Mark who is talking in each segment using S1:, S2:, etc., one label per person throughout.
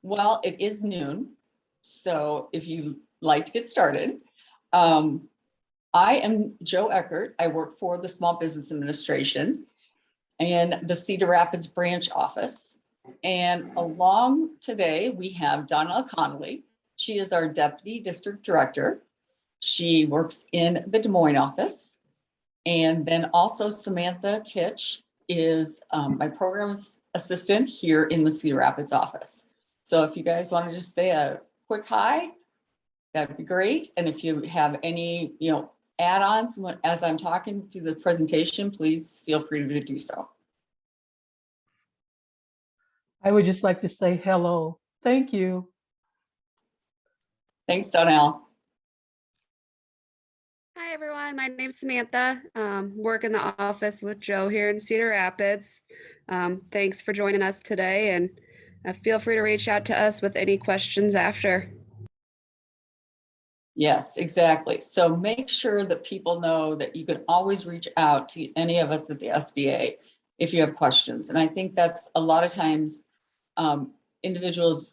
S1: Well, it is noon, so if you like to get started. Um, I am Joe Eckert. I work for the Small Business Administration and the Cedar Rapids branch office. And along today, we have Donna Connolly. She is our Deputy District Director. She works in the Des Moines office. And then also Samantha Kitch is my programs assistant here in the Cedar Rapids office. So if you guys want to just say a quick hi, that'd be great. And if you have any, add-ons as I'm talking through the presentation, please feel free to do so.
S2: I would just like to say hello. Thank you.
S1: Thanks, Donnell.
S3: Hi, everyone. My name's Samantha. Work in the office with Joe here in Cedar Rapids. Thanks for joining us today, and feel free to reach out to us with any questions after.
S1: Yes, exactly. So make sure that people know that you can always reach out to any of us at the SBA if you have questions. And I think that's a lot of times individuals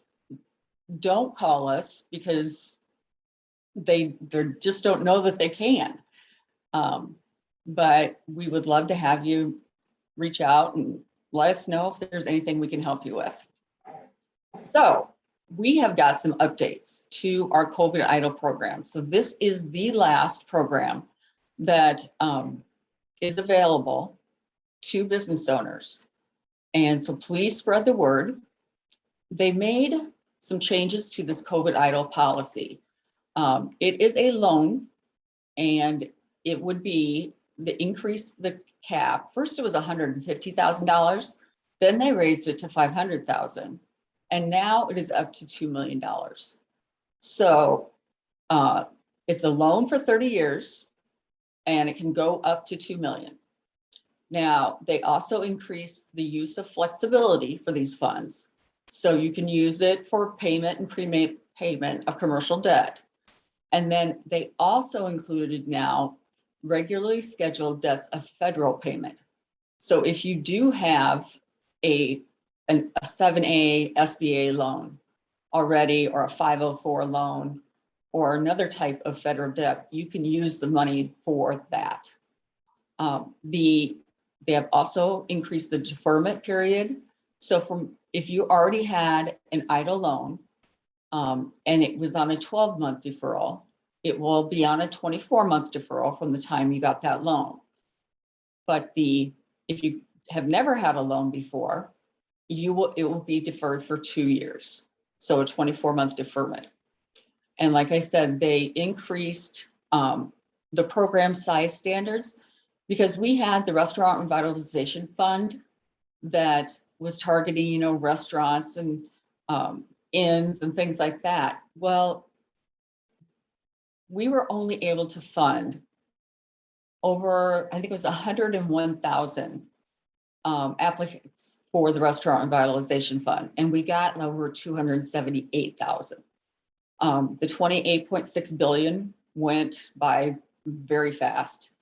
S1: don't call us because they just don't know that they can. But we would love to have you reach out and let us know if there's anything we can help you with. So we have got some updates to our COVID EIDL program. So this is the last program that is available to business owners. And so please spread the word. They made some changes to this COVID EIDL policy. It is a loan, and it would be the cap. First, it was $150,000. Then they raised it to $500,000. And now it is up to $2 million. So it's a loan for 30 years, and it can go up to 2 million. Now, they also increased the use of flexibility for these funds. So you can use it for payment and prepayment of commercial debt. And then they also included now regularly scheduled debts of federal payment. So if you do have a 7A SBA loan already, or a 504 loan, or another type of federal debt, you can use the money for that. They have also increased the deferment period. So if you already had an EIDL loan and it was on a 12-month deferral, it will be on a 24-month deferral from the time you got that loan. But if you have never had a loan before, it will be deferred for 2 years. So a 24-month deferment. And like I said, they increased the program size standards because we had the Restaurant Revitalization Fund that was targeting, restaurants and inns and things like that. Well, we were only able to fund over, I think it was 101,000 applicants for the Restaurant Revitalization Fund, and we got over 278,000. The 28.6 billion went by very fast.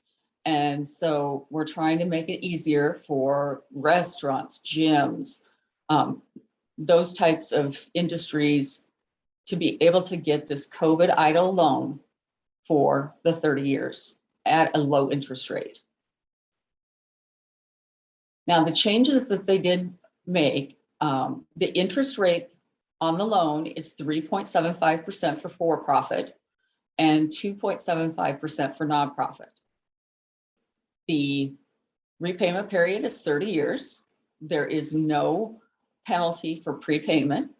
S1: And so we're trying to make it easier for restaurants, gyms, those types of industries to be able to get this COVID EIDL loan for the 30 years at a low interest rate. Now, the changes that they did make, the interest rate on the loan is 3.75% for for-profit and 2.75% for nonprofit. The repayment period is 30 years. There is no penalty for prepayment.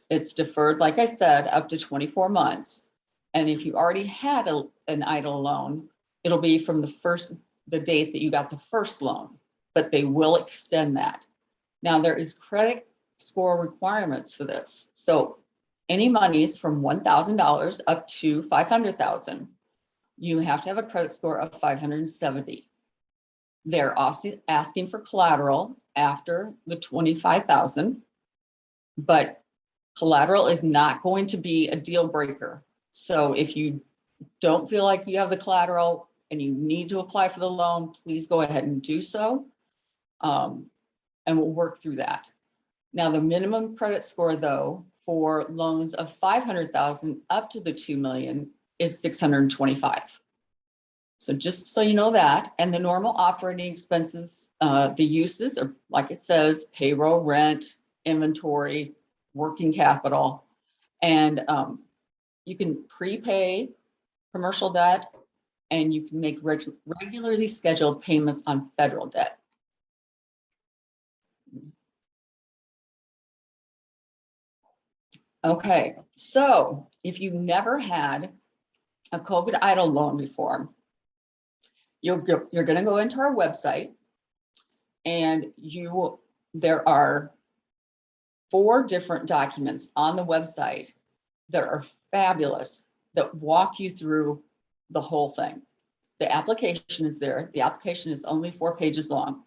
S1: It's deferred, like I said, up to 24 months. And if you already had an EIDL loan, it'll be from the date that you got the first loan, but they will extend that. Now, there is credit score requirements for this. So any monies from $1,000 up to $500,000, you have to have a credit score of 570. They're also asking for collateral after the 25,000, but collateral is not going to be a deal breaker. So if you don't feel like you have the collateral and you need to apply for the loan, please go ahead and do so. And we'll work through that. Now, the minimum credit score, though, for loans of 500,000 up to the 2 million is 625. So just so you know that, and the normal operating expenses, the uses are, like it says, payroll, rent, inventory, working capital, and you can prepay commercial debt, and you can make regularly scheduled payments on federal debt. Okay, so if you've never had a COVID EIDL loan before, you're going to go into our website, and there are 4 different documents on the website that are fabulous, that walk you through the whole thing. The application is there. The application is only 4 pages long,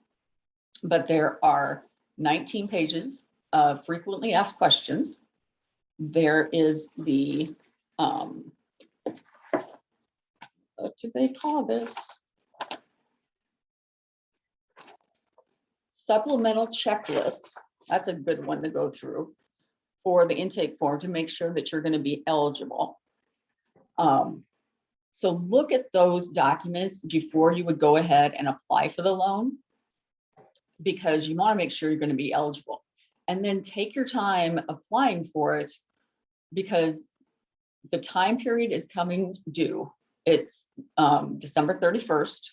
S1: but there are 19 pages of frequently asked questions. There is the, what do they call this? Supplemental checklist. That's a good one to go through for the intake form to make sure that you're going to be eligible. So look at those documents before you would go ahead and apply for the loan, because you want to make sure you're going to be eligible. And then take your time applying for it, because the time period is coming due. It's December 31st.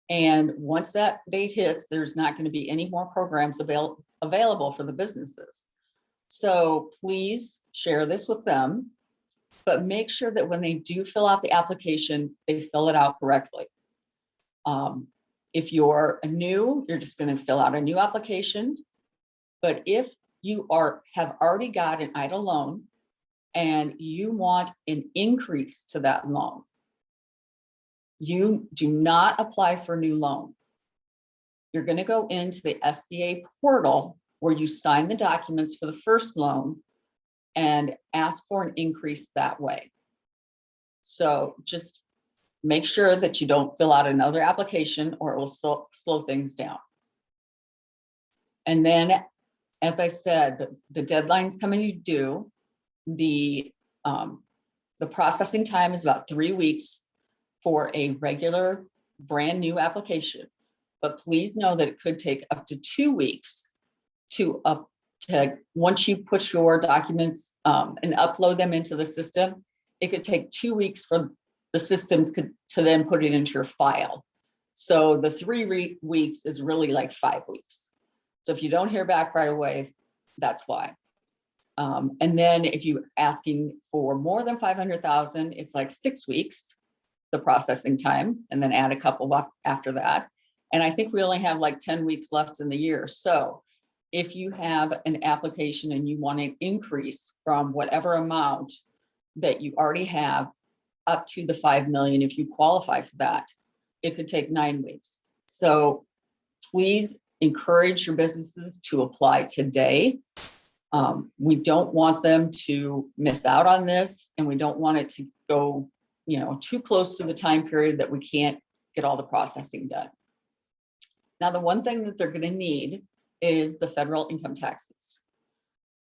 S1: And once that date hits, there's not going to be any more programs available for the businesses. So please share this with them, but make sure that when they do fill out the application, they fill it out correctly. If you're new, you're just going to fill out a new application. But if you have already got an EIDL loan and you want an increase to that loan, you do not apply for a new loan. You're going to go into the SBA portal where you sign the documents for the first loan and ask for an increase that way. So just make sure that you don't fill out another application, or it will slow things down. And then, as I said, the deadline's coming due. The processing time is about 3 weeks for a regular brand new application, but please know that it could take up to 2 weeks to once you put your documents and upload them into the system. It could take 2 weeks for the system to then put it into your file. So the 3 weeks is really like 5 weeks. So if you don't hear back right away, that's why. And then if you're asking for more than 500,000, it's like 6 weeks, the processing time, and then add a couple after that. And I think we only have like 10 weeks left in the year. So if you have an application and you want an increase from whatever amount that you already have up to the 5 million, if you qualify for that, it could take 9 weeks. So please encourage your businesses to apply today. We don't want them to miss out on this, and we don't want it to go, too close to the time period that we can't get all the processing done. Now, the one thing that they're going to need is the federal income taxes.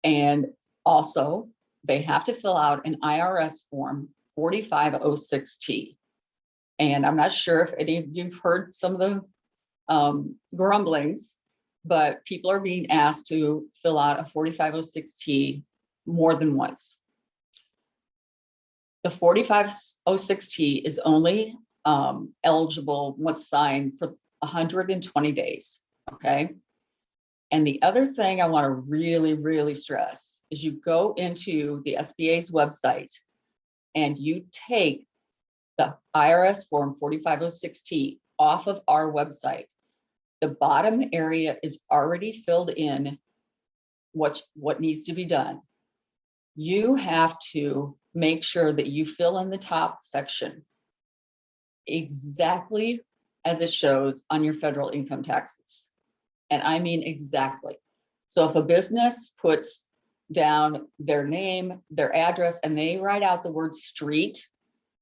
S1: And also, they have to fill out an IRS form 4506T. And I'm not sure if any of you've heard some of the grumblings, but people are being asked to fill out a 4506T more than once. The 4506T is only eligible once signed for 120 days, okay? And the other thing I want to really, really stress is you go into the SBA's website and you take the IRS form 4506T off of our website. The bottom area is already filled in what needs to be done. You have to make sure that you fill in the top section exactly as it shows on your federal income taxes. And I mean exactly. So if a business puts down their name, their address, and they write out the word street,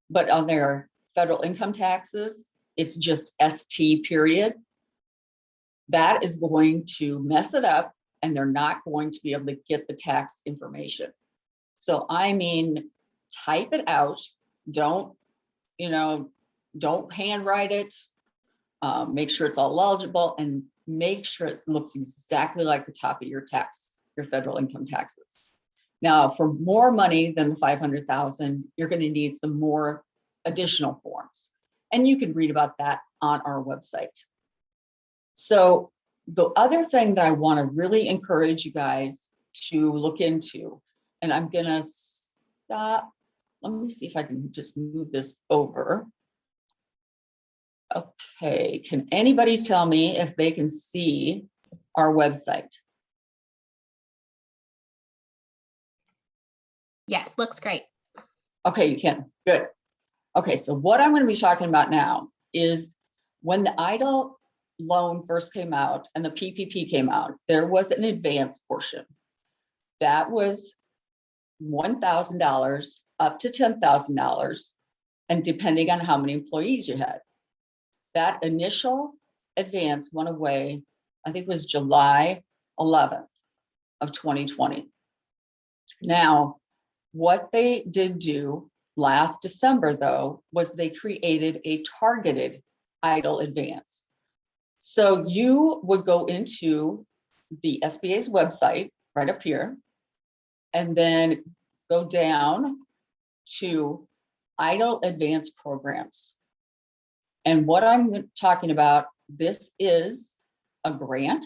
S1: but on their federal income taxes, it's just ST period, that is going to mess it up and they're not going to be able to get the tax information. So I mean, type it out. Don't, don't handwrite it. Make sure it's all legible, and make sure it looks exactly like the top of your federal income taxes. Now, for more money than the 500,000, you're going to need some more additional forms, and you can read about that on our website. So the other thing that I want to really encourage you guys to look into, and I'm going to stop. Let me see if I can just move this over. Okay, can anybody tell me if they can see our website?
S4: Yes, looks great.
S1: Okay, you can. Good. Okay, so what I'm going to be talking about now is when the EIDL loan first came out and the PPP came out, there was an advance portion. That was $1,000 up to $10,000, and depending on how many employees you had. That initial advance went away, I think it was July 11th of 2020. Now, what they did do last December, though, was they created a targeted EIDL advance. So you would go into the SBA's website right up here, and then go down to EIDL advance programs. And what I'm talking about, this is a grant.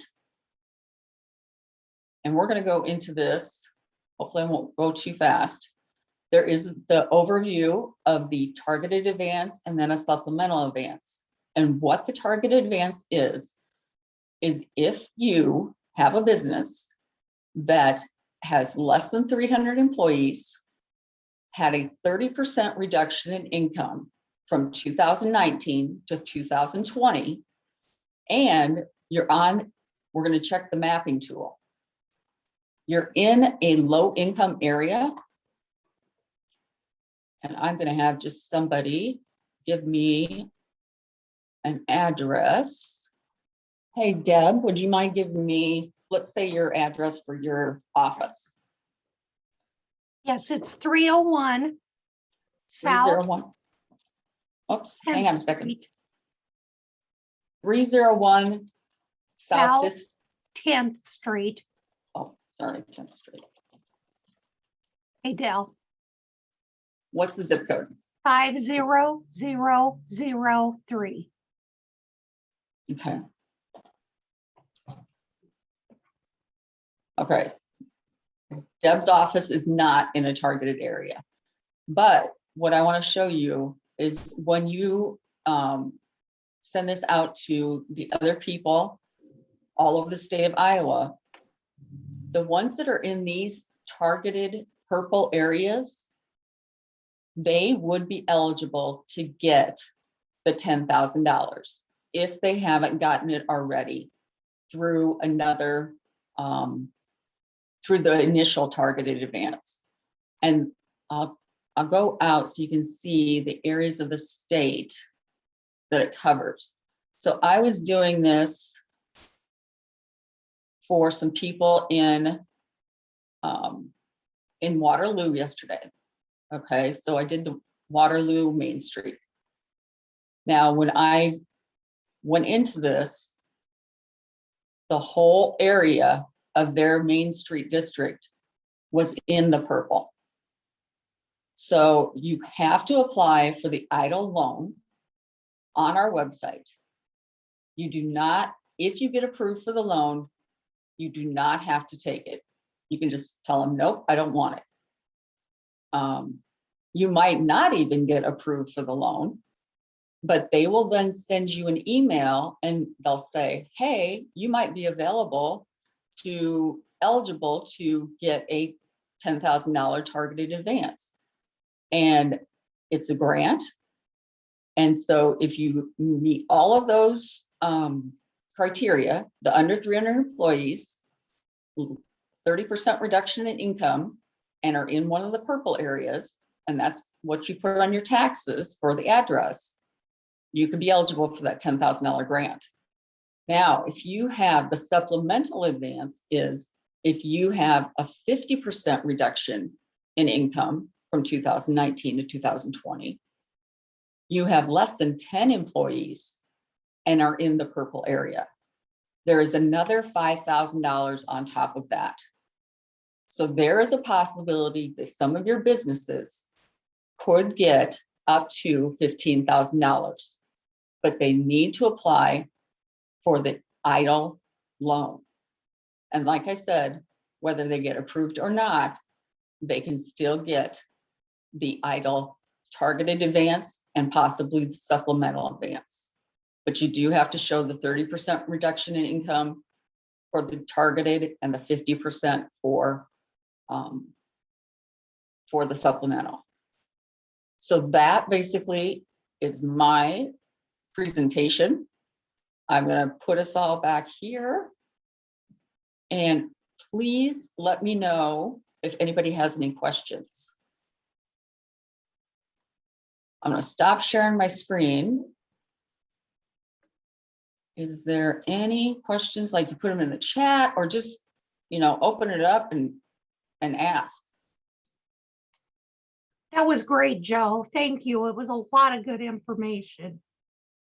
S1: And we're going to go into this. Hopefully I won't go too fast. There is the overview of the targeted advance and then a supplemental advance. And what the targeted advance is if you have a business that has less than 300 employees, had a 30% reduction in income from 2019 to 2020, and we're going to check the mapping tool. You're in a low income area, and I'm going to have just somebody give me an address. Hey, Deb, would you mind giving me, let's say, your address for your office?
S5: Yes, it's 301 South
S1: 301. Oops, hang on a
S5: 10th
S1: second.
S5: Street,
S1: 301 South
S5: South
S1: 5th.
S5: 10th Street,
S1: Oh, sorry, 10th Street.
S5: EIDL,
S1: What's the zip code?
S5: 50003.
S1: Okay. Okay. Deb's office is not in a targeted area. But what I want to show you is when you send this out to the other people all over the state of Iowa, the ones that are in these targeted purple areas, they would be eligible to get the $10,000 if they haven't gotten it already through another, through the initial targeted advance. And I'll go out so you can see the areas of the state that it covers. So I was doing this for some people in Waterloo yesterday. Okay, so I did the Waterloo Main Street. Now, when I went into this, the whole area of their Main Street district was in the purple. So you have to apply for the EIDL loan on our website. You do not, if you get approved for the loan, you do not have to take it. You can just tell them, nope, I don't want it. You might not even get approved for the loan, but they will then send you an email and they'll say, hey, you might be eligible to get a $10,000 targeted advance. And it's a grant. And so if you meet all of those criteria, the under 300 employees, 30% reduction in income, and are in one of the purple areas, and that's what you put on your taxes for the address, you can be eligible for that $10,000 grant. Now, if you have the supplemental advance is if you have a 50% reduction in income from 2019 to 2020, you have less than 10 employees and are in the purple area. There is another $5,000 on top of that. So there is a possibility that some of your businesses could get up to $15,000, but they need to apply for the EIDL loan. And like I said, whether they get approved or not, they can still get the EIDL targeted advance and possibly the supplemental advance. But you do have to show the 30% reduction in income for the targeted and the 50% for the supplemental. So that basically is my presentation. I'm going to put us all back here. And please let me know if anybody has any questions. I'm going to stop sharing my screen. Is there any questions? Like you put them in the chat or just, open it up and ask.
S5: That was great, Joe. Thank you. It was a lot of good information.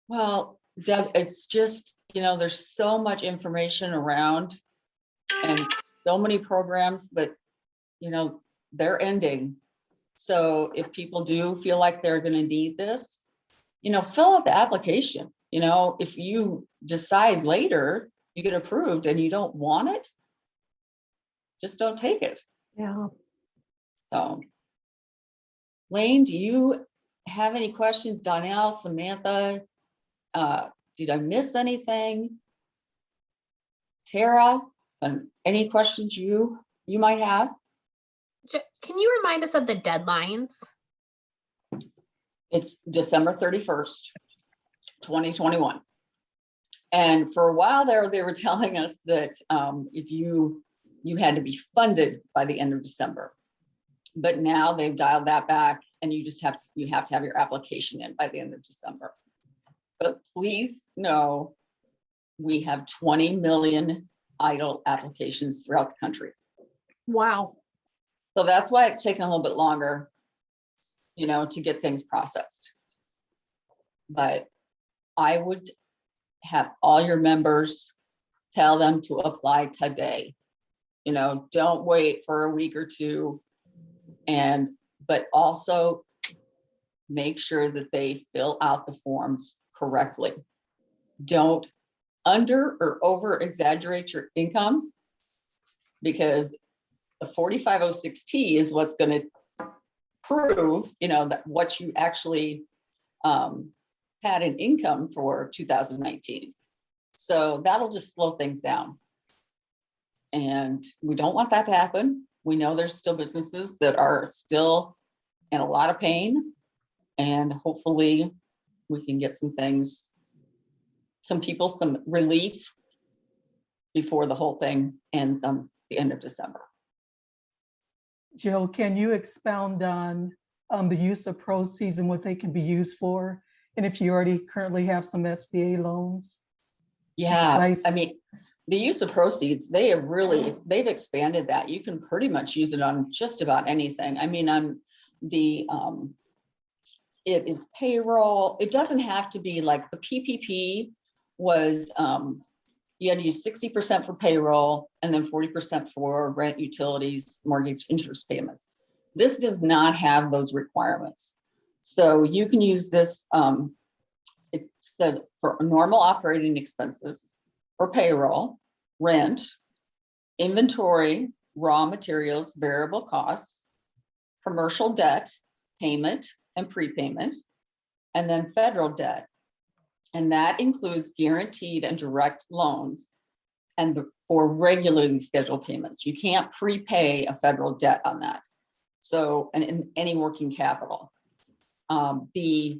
S1: Well, Deb, it's just, there's so much information around and so many programs, but, they're ending. So if people do feel like they're going to need this, fill out the application. If you decide later you get approved and you don't want it, just don't take it.
S5: Yeah.
S1: So, Lane, do you have any questions? Donnell, Samantha, did I miss anything? Tara, any questions you might have?
S4: Can you remind us of the deadlines?
S1: It's December 31st, 2021. And for a while there, they were telling us that if you had to be funded by the end of December. But now they've dialed that back and you have to have your application in by the end of December. But please know we have 20 million EIDL applications throughout the country.
S5: Wow.
S1: So that's why it's taken a little bit longer, to get things processed. But I would have all your members tell them to apply today. Don't wait for a week or two. But also make sure that they fill out the forms correctly. Don't under or over exaggerate your income, because the 4506T is what's going to prove, that what you actually had in income for 2019. So that'll just slow things down. And we don't want that to happen. We know there's still businesses that are still in a lot of pain, and hopefully we can get some people some relief before the whole thing ends on the end of December.
S2: Joe, can you expound on the use of proceeds and what they can be used for? And if you already currently have some SBA loans?
S1: Yeah,
S2: Nice.
S1: I mean, the use of proceeds, they've expanded that. You can pretty much use it on just about anything. I mean, on the, it is payroll. It doesn't have to be like the PPP was, you had to use 60% for payroll and then 40% for rent, utilities, mortgage, interest payments. This does not have those requirements. So you can use this, it says for normal operating expenses, for payroll, rent, inventory, raw materials, variable costs, commercial debt, payment and prepayment, and then federal debt. And that includes guaranteed and direct loans and for regularly scheduled payments. You can't prepay a federal debt on that. So, and in any working capital. The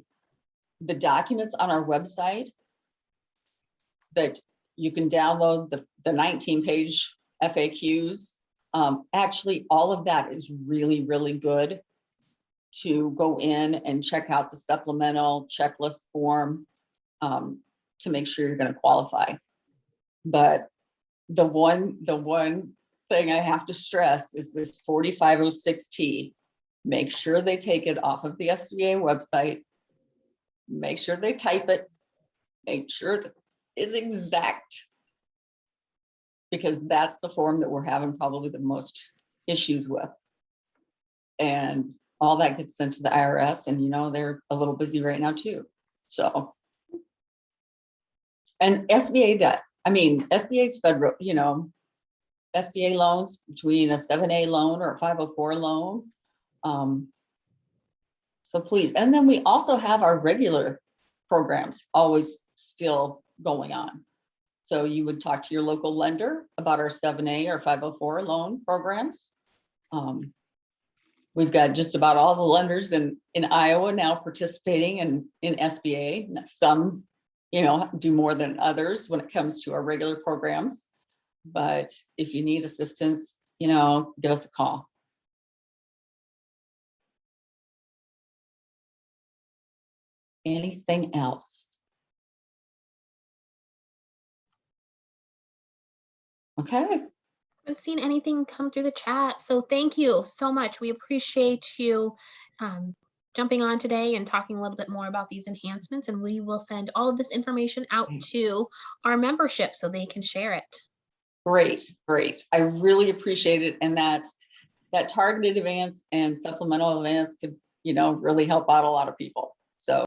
S1: documents on our website that you can download, the 19-page FAQs, actually all of that is really, really good to go in and check out the supplemental checklist form to make sure you're going to qualify. But the one thing I have to stress is this 4506T. Make sure they take it off of the SBA website. Make sure they type it. Make sure it's exact. Because that's the form that we're having probably the most issues with. And all that gets sent to the IRS, and they're a little busy right now too. So. And SBA debt, SBA's federal, SBA loans between a 7A loan or a 504 loan. So please, and then we also have our regular programs always still going on. So you would talk to your local lender about our 7A or 504 loan programs. We've got just about all the lenders in Iowa now participating in SBA. Some, do more than others when it comes to our regular programs. But if you need assistance, give us a call. Anything else? Okay.
S4: Haven't seen anything come through the chat. So thank you so much. We appreciate you jumping on today and talking a little bit more about these enhancements. And we will send all of this information out to our membership so they can share it.
S1: Great. I really appreciate it. And that targeted advance and supplemental advance could, really help out a lot of people. So